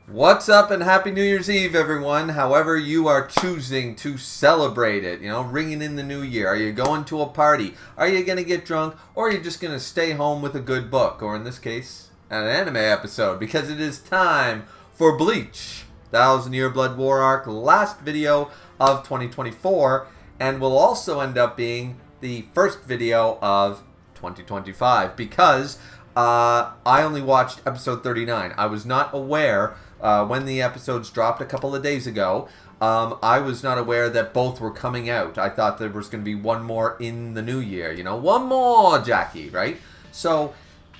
What's up and Happy New Year's Eve, everyone. However you are choosing to celebrate it, ringing in the new year. Are you going to a party? Are you going to get drunk? Or are you just going to stay home with a good book? Or in this case, an anime episode. Because it is time for Bleach, 1,000-Year Blood War Arc, last video of 2024. And will also end up being the first video of 2025. Because I only watched episode 39. I was not aware when the episodes dropped a couple of days ago. I was not aware that both were coming out. I thought there was going to be one more in the new year. One more, Jackie, right? So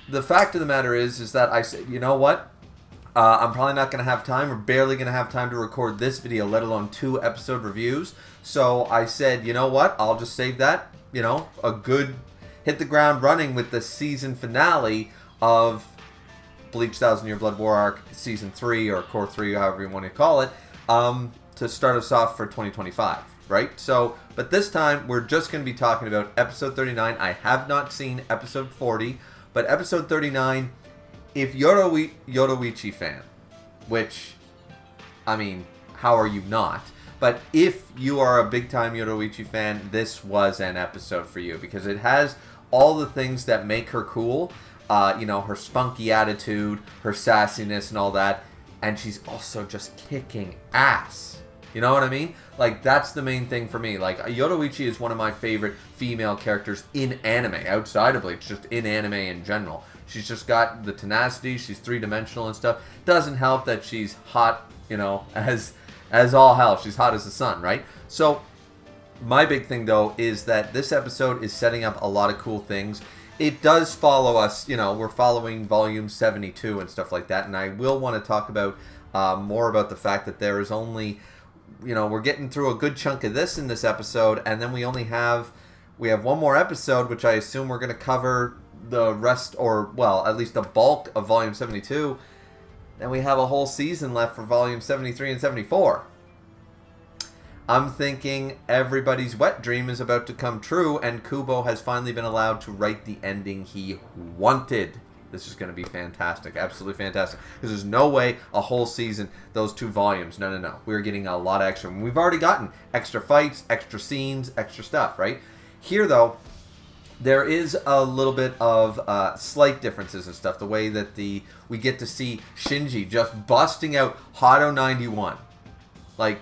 the fact of the matter is that I said, you know what? I'm probably not going to have time, or barely going to have time to record this video, let alone 2 episode reviews. So I said, you know what? I'll just save that, a good hit the ground running with the season finale of Bleach 1,000-Year Blood War Arc Season 3, or Core 3, however you want to call it, to start us off for 2025, right? So, but this time, we're just going to be talking about Episode 39. I have not seen Episode 40, but Episode 39, if you're a Yoruichi fan, which, I mean, how are you not? But if you are a big-time Yoruichi fan, this was an episode for you, because it has all the things that make her cool. Her spunky attitude, her sassiness and all that. And she's also just kicking ass. You know what I mean? Like, that's the main thing for me. Like, Yoruichi is one of my favorite female characters in anime. Outside of Bleach, just in anime in general. She's just got the tenacity. She's three-dimensional and stuff. Doesn't help that she's hot, as all hell. She's hot as the sun, right? So, my big thing, though, is that this episode is setting up a lot of cool things. It does follow us, we're following Volume 72 and stuff like that, and I will want to talk about more about the fact that there is only, we're getting through a good chunk of this in this episode, and then we have one more episode, which I assume we're going to cover the rest, or, well, at least the bulk of Volume 72. Then we have a whole season left for Volume 73 and 74. I'm thinking everybody's wet dream is about to come true, and Kubo has finally been allowed to write the ending he wanted. This is going to be fantastic, absolutely fantastic. Because there's no way a whole season, those 2 volumes, no. We're getting a lot of extra. We've already gotten extra fights, extra scenes, extra stuff, right? Here, though, there is a little bit of slight differences and stuff. The way that we get to see Shinji just busting out Hado 91. Like,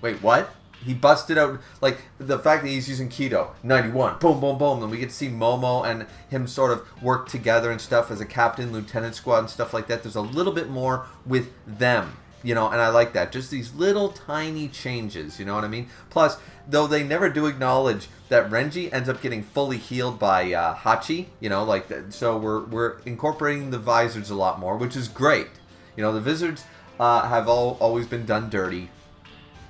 wait, what? He busted out, like, the fact that he's using Kido, 91, boom, boom, boom. Then we get to see Momo and him sort of work together and stuff as a captain, lieutenant squad and stuff like that. There's a little bit more with them, and I like that. Just these little tiny changes, you know what I mean? Plus, though they never do acknowledge that Renji ends up getting fully healed by Hachi, so we're incorporating the visors a lot more, which is great. The visors have always been done dirty.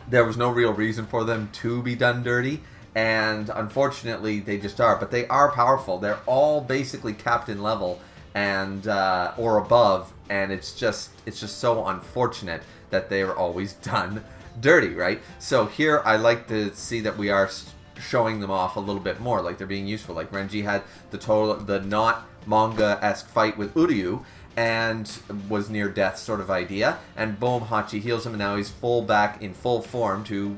There was no real reason for them to be done dirty, and unfortunately they just are. But they are powerful. They're all basically captain level and or above, and it's just so unfortunate that they are always done dirty, right? So here I like to see that we are showing them off a little bit more, like they're being useful. Like Renji had the not manga-esque fight with Uryu, and was near death sort of idea, and boom, Hachi heals him, and now he's back in full form to,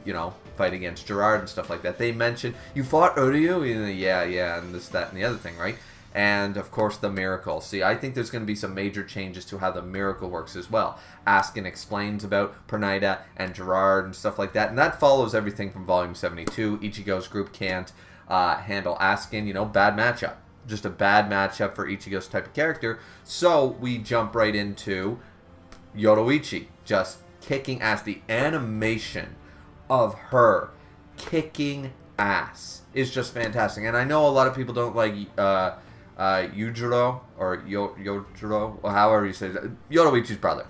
fight against Gerard and stuff like that. They mentioned, you fought Uryu? Yeah, and this, that, and the other thing, right? And, of course, the miracle. See, I think there's going to be some major changes to how the miracle works as well. Askin explains about Pernida and Gerard and stuff like that, and that follows everything from Volume 72. Ichigo's group can't handle Askin, bad matchup. Just a bad matchup for Ichigo's type of character. So we jump right into Yoruichi just kicking ass. The animation of her kicking ass is just fantastic. And I know a lot of people don't like Yujiro or Yojiro, or however you say it. Yoruichi's brother.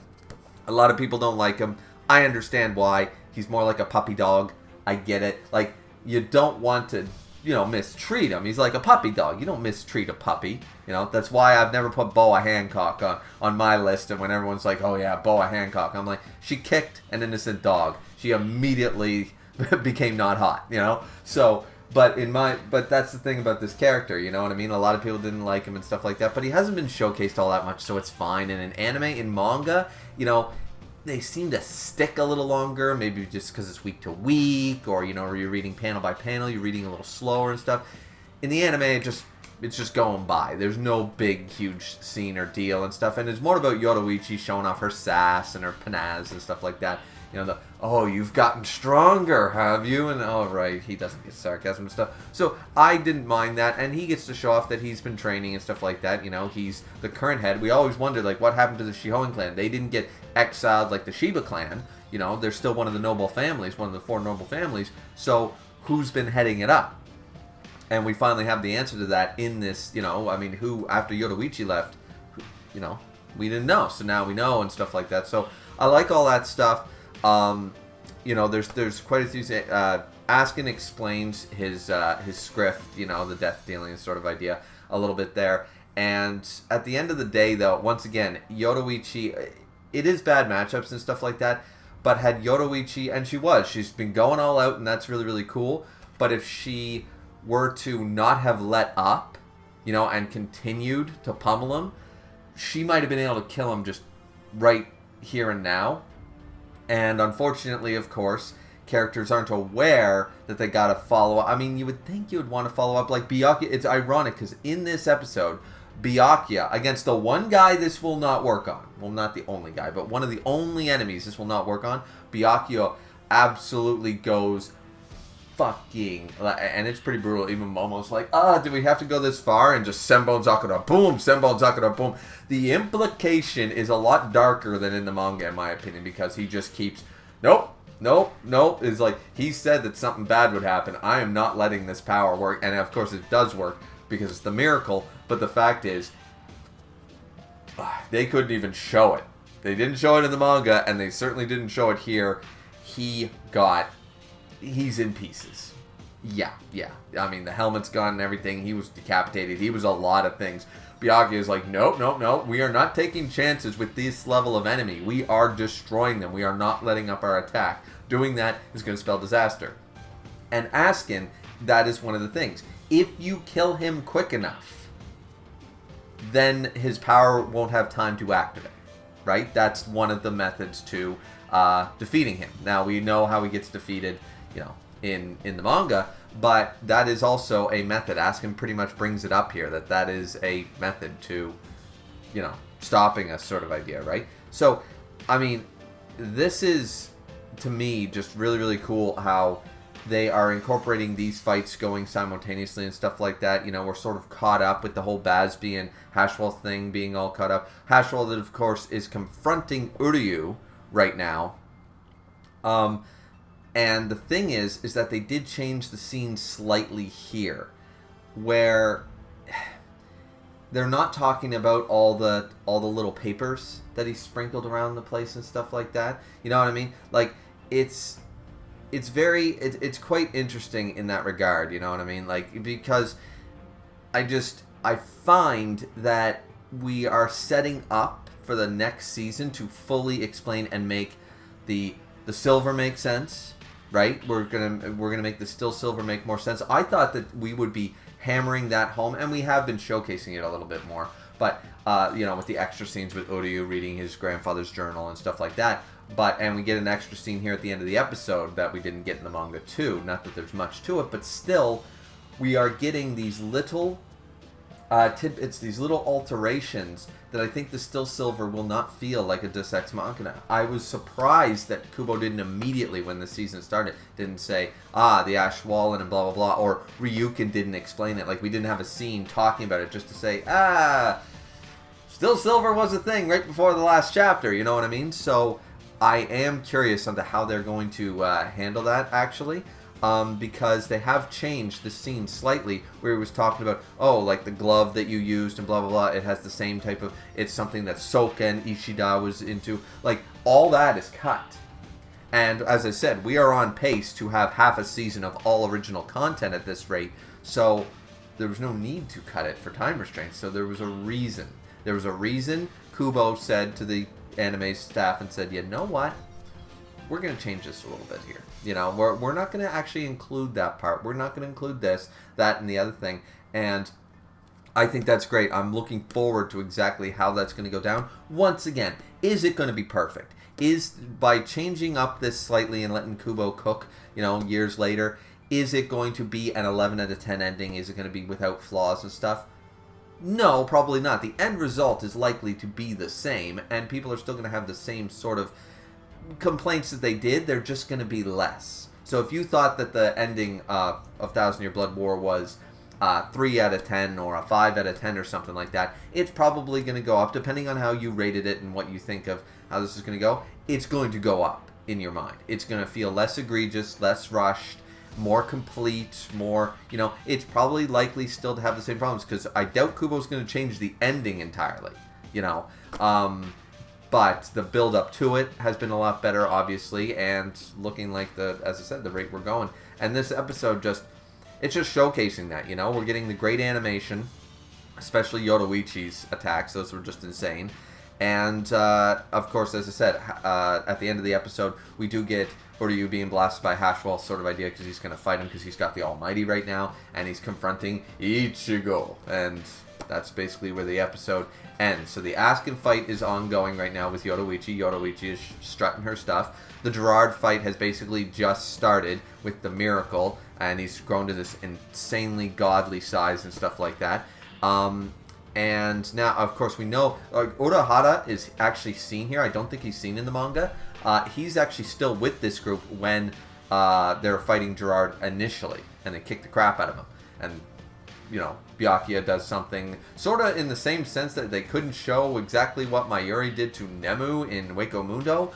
A lot of people don't like him. I understand why. He's more like a puppy dog. I get it. Like, you don't want to mistreat him. He's like a puppy dog. You don't mistreat a puppy. That's why I've never put Boa Hancock on my list. And when everyone's like, oh yeah, Boa Hancock, I'm like, she kicked an innocent dog. She immediately became not hot, So, but that's the thing about this character, you know what I mean? A lot of people didn't like him and stuff like that, but he hasn't been showcased all that much, so it's fine. And in anime, in manga, they seem to stick a little longer, maybe just because it's week to week, or or you're reading panel by panel, you're reading a little slower and stuff. In the anime, it's just going by. There's no big, huge scene or deal and stuff, and it's more about Yoruichi showing off her sass and her panaz and stuff like that. Oh, you've gotten stronger, have you? And oh, right, he doesn't get sarcasm and stuff. So I didn't mind that, and he gets to show off that he's been training and stuff like that. He's the current head. We always wondered, like, what happened to the Shihoin clan? They didn't get exiled like the Shiba clan. They're still one of the noble families, one of the 4 noble families. So who's been heading it up? And we finally have the answer to that in this, who, after Yoruichi left, we didn't know. So now we know and stuff like that. So I like all that stuff. There's quite a few. Askin explains his script, the death dealing sort of idea a little bit there. And at the end of the day, though, once again, Yoruichi, it is bad matchups and stuff like that. But had Yoruichi, and she's been going all out, and that's really, really cool. But if she were to not have let up, and continued to pummel him, she might have been able to kill him just right here and now. And unfortunately, of course, characters aren't aware that they gotta follow up. I mean, you would think you would want to follow up like Byakuya. It's ironic because in this episode, Byakuya, against the one guy this will not work on. Well, not the only guy, but one of the only enemies this will not work on. Byakuya absolutely goes fucking, and it's pretty brutal. Even Momo's like, do we have to go this far? And just Senbon Zakura, boom, Senbon Zakura, boom. The implication is a lot darker than in the manga, in my opinion, because he just keeps, nope. It's like, he said that something bad would happen. I am not letting this power work. And of course it does work, because it's the miracle. But the fact is, they couldn't even show it. They didn't show it in the manga, and they certainly didn't show it here. He's in pieces. Yeah. I mean, the helmet's gone and everything. He was decapitated. He was a lot of things. Byakuya is like, nope. We are not taking chances with this level of enemy. We are destroying them. We are not letting up our attack. Doing that is going to spell disaster. And Askin, that is one of the things. If you kill him quick enough, then his power won't have time to activate. Right? That's one of the methods to defeating him. Now, we know how he gets defeated, in the manga, but that is also a method. Askin pretty much brings it up here, that is a method to, stopping us sort of idea, right? So, I mean, this is, to me, just really, really cool how they are incorporating these fights going simultaneously and stuff like that. We're sort of caught up with the whole Bazby and Hashwell thing being all caught up. Hashwell, of course, is confronting Uryu right now. And the thing is that they did change the scene slightly here, where they're not talking about all the little papers that he sprinkled around the place and stuff like that. You know what I mean? Like, it's quite interesting in that regard. You know what I mean? Like, because I find that we are setting up for the next season to fully explain and make the silver make sense. Right, we're gonna make the still silver make more sense. I thought that we would be hammering that home, and we have been showcasing it a little bit more. But with the extra scenes with Uryu reading his grandfather's journal and stuff like that. And we get an extra scene here at the end of the episode that we didn't get in the manga too. Not that there's much to it, but still, we are getting these little tidbits, these little alterations that I think the still silver will not feel like a Deus Ex Machina. I was surprised that Kubo didn't immediately, when the season started, didn't say, the ash swollen and blah blah blah, or Ryukin didn't explain it. Like, we didn't have a scene talking about it just to say, still silver was a thing right before the last chapter, you know what I mean? So I am curious on how they're going to handle that, actually. Because they have changed the scene slightly, where he was talking about, like the glove that you used and blah blah blah, it has the same type of, it's something that Soka and Ishida was into. Like, all that is cut. And as I said, we are on pace to have half a season of all original content at this rate, so there was no need to cut it for time restraints. So there was a reason. Kubo said to the anime staff and said, you know what? We're going to change this a little bit here. We're not going to actually include that part. We're not going to include this, that, and the other thing. And I think that's great. I'm looking forward to exactly how that's going to go down. Once again, is it going to be perfect? is by changing up this slightly and letting Kubo cook, years later, is it going to be an 11 out of 10 ending? Is it going to be without flaws and stuff? No, probably not. The end result is likely to be the same, and people are still going to have the same sort of complaints that they did. They're just going to be less. So if you thought that the ending of Thousand Year Blood War was 3 out of 10 or a 5 out of 10 or something like that, it's probably going to go up, depending on how you rated it and what you think of how this is going to go. It's going to go up in your mind. It's going to feel less egregious, less rushed, more complete, more, it's probably likely still to have the same problems, because I doubt Kubo's going to change the ending entirely, but the build up to it has been a lot better, obviously, and looking like as I said, the rate we're going. And this episode it's just showcasing that, we're getting the great animation, especially Yoruichi's attacks. Those were just insane. And, of course, as I said, at the end of the episode, we do get Uryu being blasted by Hashwell sort of idea, because he's going to fight him because he's got the Almighty right now, and he's confronting Ichigo. And that's basically where the episode ends. So the Askin fight is ongoing right now with Yoruichi. Yoruichi is strutting her stuff. The Gerard fight has basically just started with the Miracle, and he's grown to this insanely godly size and stuff like that. And now, of course, we know Urahara is actually seen here. I don't think he's seen in the manga. He's actually still with this group when they're fighting Gerard initially, and they kick the crap out of him. And, Byakuya does something sort of in the same sense that they couldn't show exactly what Mayuri did to Nemu in Wako Mundo.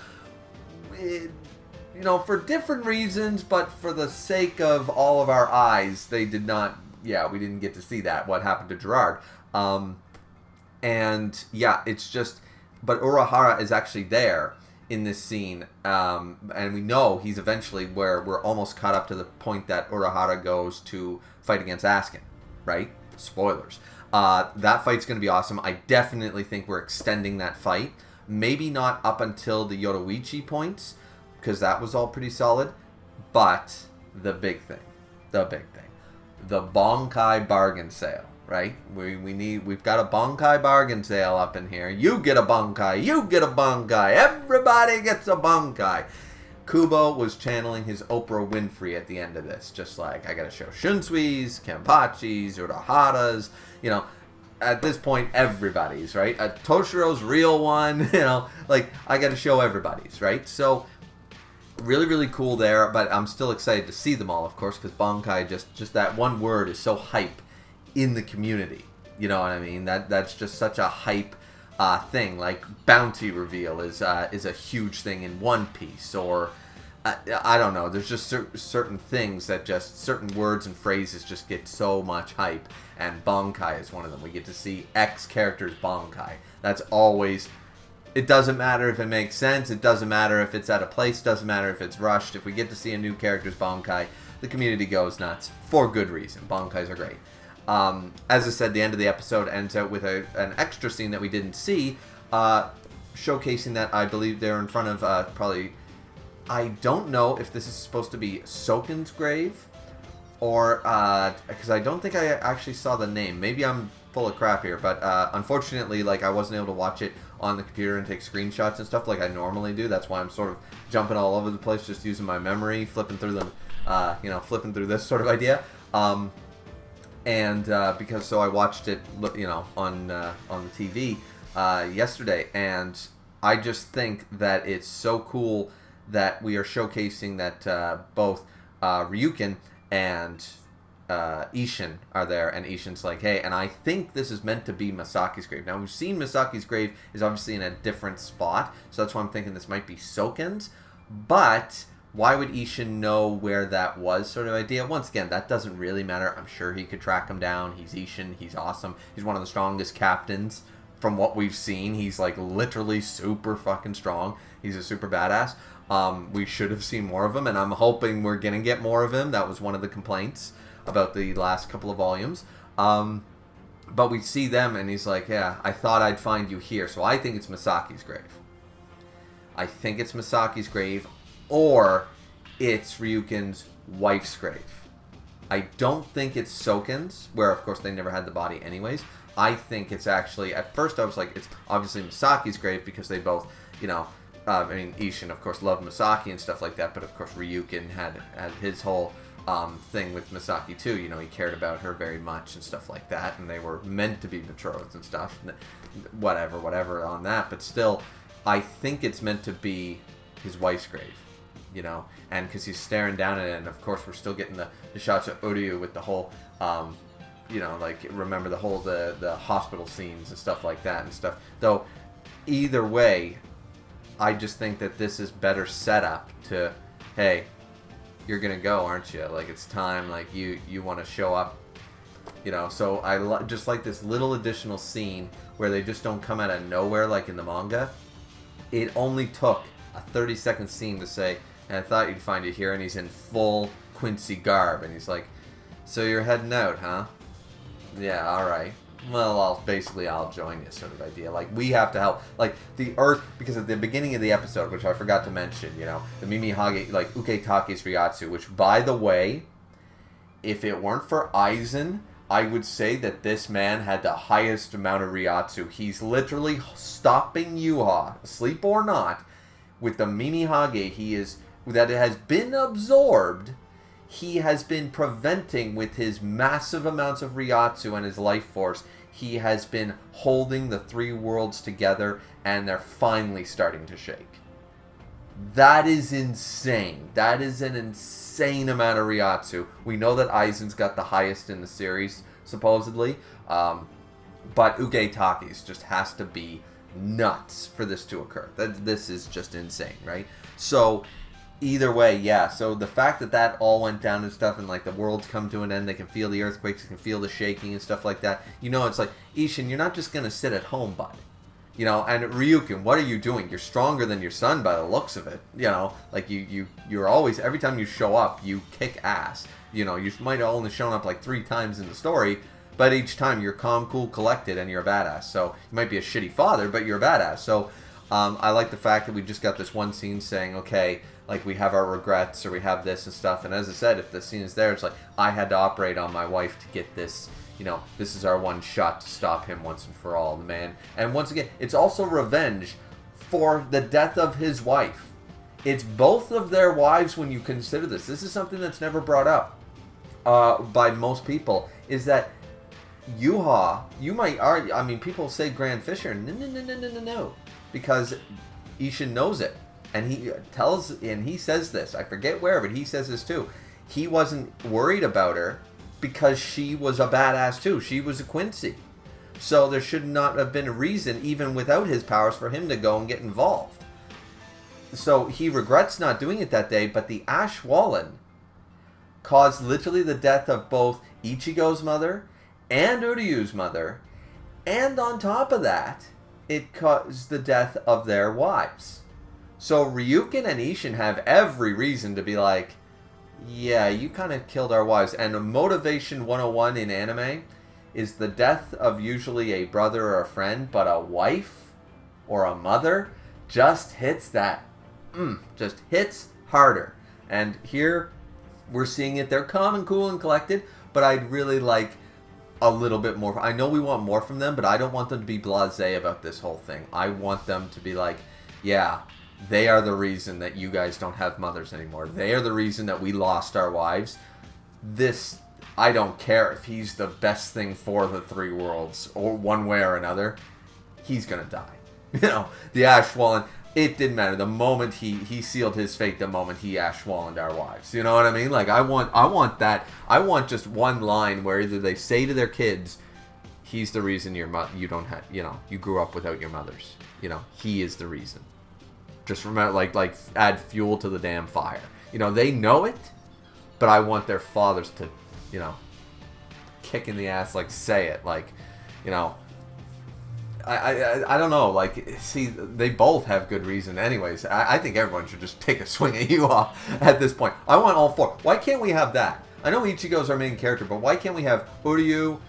For different reasons, but for the sake of all of our eyes, they did not, we didn't get to see that, what happened to Gerard. It's just, but Urahara is actually there in this scene, and we know he's eventually where we're almost caught up to the point that Urahara goes to fight against Askin, right? Spoilers. That fight's going to be awesome. I definitely think we're extending that fight. Maybe not up until the Yoruichi points, because that was all pretty solid, but the big thing, the Bonkai bargain sale. Right? We've got a Bonkai bargain sale up in here. You get a Bonkai. You get a Bonkai. Everybody gets a Bonkai. Kubo was channeling his Oprah Winfrey at the end of this. Just like, I gotta show Shunsui's, Kenpachi's, Urahara's, at this point, everybody's, right? Toshiro's real one, I gotta show everybody's, right? So, really, really cool there, but I'm still excited to see them all, of course, because Bonkai, just that one word is so hype in the community. You know what I mean? That's just such a hype thing. Like bounty reveal is a huge thing in One Piece, or I don't know. There's just certain things that just certain words and phrases just get so much hype, and Bonkai is one of them. We get to see X characters Bonkai. That's always. It doesn't matter if it makes sense. It doesn't matter if it's out of place. It doesn't matter if it's rushed. If we get to see a new character's Bonkai, the community goes nuts for good reason. Bonkais are great. As I said, the end of the episode ends out with an extra scene that we didn't see, showcasing that I believe they're in front of probably, I don't know if this is supposed to be Soken's grave, or, because I don't think I actually saw the name. Maybe I'm full of crap here, but unfortunately, I wasn't able to watch it on the computer and take screenshots and stuff like I normally do. That's why I'm sort of jumping all over the place, just using my memory, flipping through them, flipping through this sort of idea. Because I watched it, on the TV yesterday, and I just think that it's so cool that we are showcasing that both Ryukin and Ishin are there, and Ishin's like, hey, and I think this is meant to be Masaki's grave. Now, we've seen Masaki's grave is obviously in a different spot, so that's why I'm thinking this might be Soken's, but why would Ishin know where that was, sort of idea? Once again, that doesn't really matter. I'm sure he could track him down. He's Ishin. He's awesome. He's one of the strongest captains from what we've seen. He's, literally super fucking strong. He's a super badass. We should have seen more of him, and I'm hoping we're going to get more of him. That was one of the complaints about the last couple of volumes. But we see them, and he's like, yeah, I thought I'd find you here. So I think it's Masaki's grave. I think it's Masaki's grave, or it's Ryukin's wife's grave. I don't think it's Soken's, where, of course, they never had the body anyways. I think it's actually, at first I was like, it's obviously Masaki's grave, because they both, I mean, Ishin, of course, loved Misaki and stuff like that, but of course Ryukin had his whole thing with Misaki too. You know, he cared about her very much and stuff like that, and they were meant to be betrothed and stuff. Whatever on that, but still, I think it's meant to be his wife's grave, you know, and because he's staring down at it, and of course we're still getting the shots of Uryu with the whole, you know, like, remember the whole, the hospital scenes and stuff like that and stuff. Though, either way, I just think that this is better setup to, hey, you're gonna go, aren't you? Like, it's time, like, you want to show up, you know. So I just like this little additional scene where they just don't come out of nowhere like in the manga. It only took a 30-second scene to say, and I thought you'd find it here, and he's in full Quincy garb, and he's like, so you're heading out, huh? Yeah, alright. Well, I'll join you, sort of idea. Like, we have to help. Like, the Earth, because at the beginning of the episode, which I forgot to mention, you know, the Mimi Hage, like, Uketake's Ryatsu, which, by the way, if it weren't for Aizen, I would say that this man had the highest amount of Ryatsu. He's literally stopping Yuha, asleep or not, with the Mimi Hage. That it has been absorbed. He has been preventing with his massive amounts of Ryatsu and his life force. He has been holding the three worlds together, and they're finally starting to shake. That is insane. That is an insane amount of Ryatsu. We know that Aizen's got the highest in the series, supposedly. But Uketake's just has to be nuts for this to occur. This is just insane, right? So, either way, yeah. So the fact that all went down and stuff, and like the world's come to an end, they can feel the earthquakes, they can feel the shaking and stuff like that. You know, it's like, Ishin, you're not just gonna sit at home, bud. You know, and Ryukin, what are you doing? You're stronger than your son by the looks of it. You know, like you're always, every time you show up, you kick ass. You know, you might have only shown up like 3 times in the story, but each time you're calm, cool, collected, and you're a badass. So you might be a shitty father, but you're a badass. So I like the fact that we just got this one scene saying, okay, like, we have our regrets, or we have this and stuff. And as I said, if the scene is there, it's like, I had to operate on my wife to get this, you know, this is our one shot to stop him once and for all, the man. And once again, it's also revenge for the death of his wife. It's both of their wives when you consider this. This is something that's never brought up by most people, is that Yuha, you might argue, I mean, people say Grand Fisher, no, because Ishin knows it. And he says this, I forget where, but he says this too. He wasn't worried about her because she was a badass too. She was a Quincy. So there should not have been a reason, even without his powers, for him to go and get involved. So he regrets not doing it that day, but the Ash Wallen caused literally the death of both Ichigo's mother and Uryu's mother. And on top of that, it caused the death of their wives. So Ryukin and Ishin have every reason to be like, yeah, you kind of killed our wives. And Motivation 101 in anime is the death of usually a brother or a friend, but a wife or a mother just hits that, just hits harder. And here we're seeing it. They're calm and cool and collected, but I'd really like a little bit more. I know we want more from them, but I don't want them to be blasé about this whole thing. I want them to be like, yeah, they are the reason that you guys don't have mothers anymore. They are the reason that we lost our wives. This, I don't care if he's the best thing for the three worlds, or one way or another, he's gonna die. You know, the Ash Wallen, it didn't matter. The moment he sealed his fate, the moment he Ash Wallened our wives. You know what I mean? Like, I want that. I want just one line where either they say to their kids, he's the reason you don't have, you know, you grew up without your mothers. You know, he is the reason. Just remember, like add fuel to the damn fire. You know, they know it, but I want their fathers to, you know, kick in the ass, like, say it, like, you know. I don't know, like, see, they both have good reason anyways. I think everyone should just take a swing at you off at this point. I want all four. Why can't we have that? I know Ichigo's our main character, but why can't we have Uryu,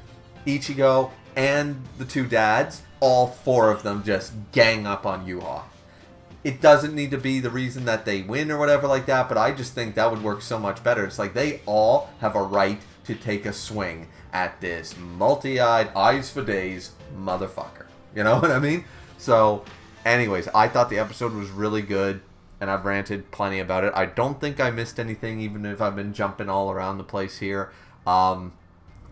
Ichigo, and the two dads, all four of them just gang up on Yuha? It doesn't need to be the reason that they win or whatever like that, but I just think that would work so much better. It's like they all have a right to take a swing at this multi-eyed, eyes for days motherfucker. You know what I mean? So, Anyways, I thought the episode was really good, and I've ranted plenty about it. I don't think I missed anything, even if I've been jumping all around the place here.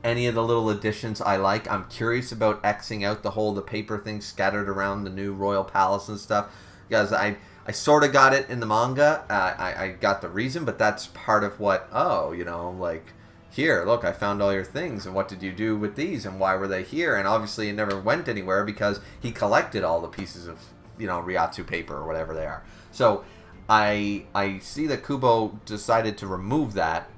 Any of the little additions I like. I'm curious about Xing out the paper thing scattered around the new royal palace and stuff. Because I sort of got it in the manga. I got the reason, but that's part of what, like, here, look, I found all your things, and what did you do with these, and why were they here? And obviously it never went anywhere because he collected all the pieces of, Ryatsu paper or whatever they are. So I see that Kubo decided to remove that.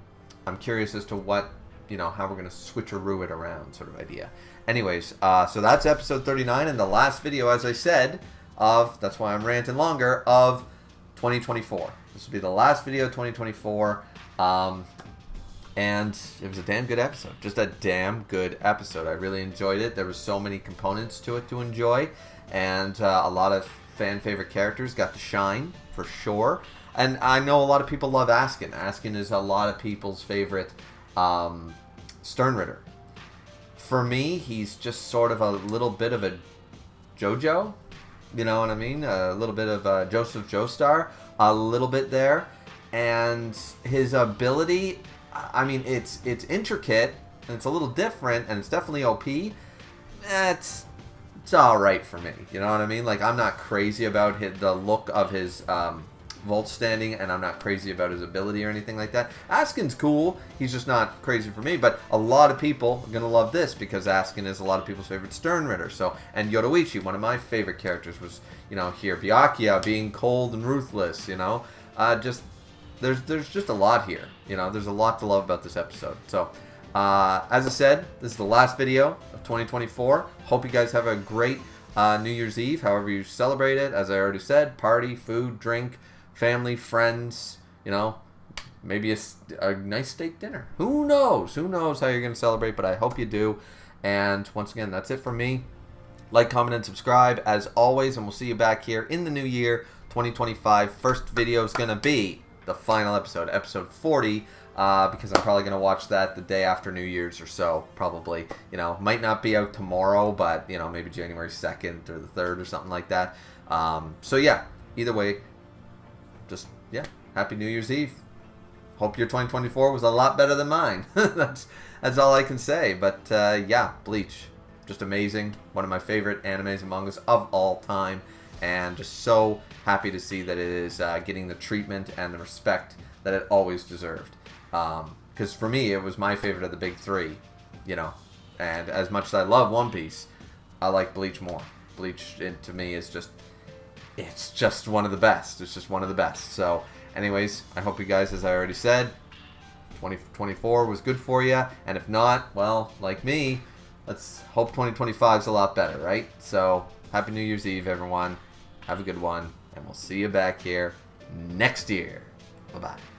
I'm curious as to what, how we're going to switcheroo it around sort of idea. Anyways, so that's episode 39, and the last video, as I said, that's why I'm ranting longer, of 2024. This will be the last video of 2024, and it was a damn good episode. Just a damn good episode. I really enjoyed it. There were so many components to it to enjoy, and a lot of fan-favorite characters got to shine, for sure. And I know a lot of people love Askin. Askin is a lot of people's favorite Sternritter. For me, he's just sort of a little bit of a JoJo. You know what I mean? A little bit of Joseph Joestar. A little bit there. And his ability, I mean, it's intricate, and it's a little different, and it's definitely OP. It's alright for me. You know what I mean? Like, I'm not crazy about the look of his Volt standing, and I'm not crazy about his ability or anything like that. Askin's cool. He's just not crazy for me, but a lot of people are going to love this because Askin is a lot of people's favorite Sternritter. So, and Yoruichi, one of my favorite characters, was, here. Byakuya being cold and ruthless, there's just a lot here. There's a lot to love about this episode. So, as I said, this is the last video of 2024. Hope you guys have a great New Year's Eve, however you celebrate it. As I already said, party, food, drink, family, friends, maybe a nice steak dinner. Who knows? Who knows how you're going to celebrate, but I hope you do. And once again, that's it from me. Like, comment, and subscribe, as always, and we'll see you back here in the new year, 2025. First video is going to be the final episode, episode 40, because I'm probably going to watch that the day after New Year's or so, probably. Might not be out tomorrow, but, maybe January 2nd or the 3rd or something like that. So, yeah, either way, just, yeah, Happy New Year's Eve. Hope your 2024 was a lot better than mine. That's all I can say. But, yeah, Bleach, just amazing. One of my favorite animes and mangas of all time. And just so happy to see that it is getting the treatment and the respect that it always deserved. Because for me, it was my favorite of the big three, And as much as I love One Piece, I like Bleach more. Bleach, to me, is just... It's just one of the best. It's just one of the best. So, anyways, I hope you guys, as I already said, 2024 was good for you. And if not, well, like me, let's hope 2025 is a lot better, right? So, Happy New Year's Eve, everyone. Have a good one. And we'll see you back here next year. Bye-bye.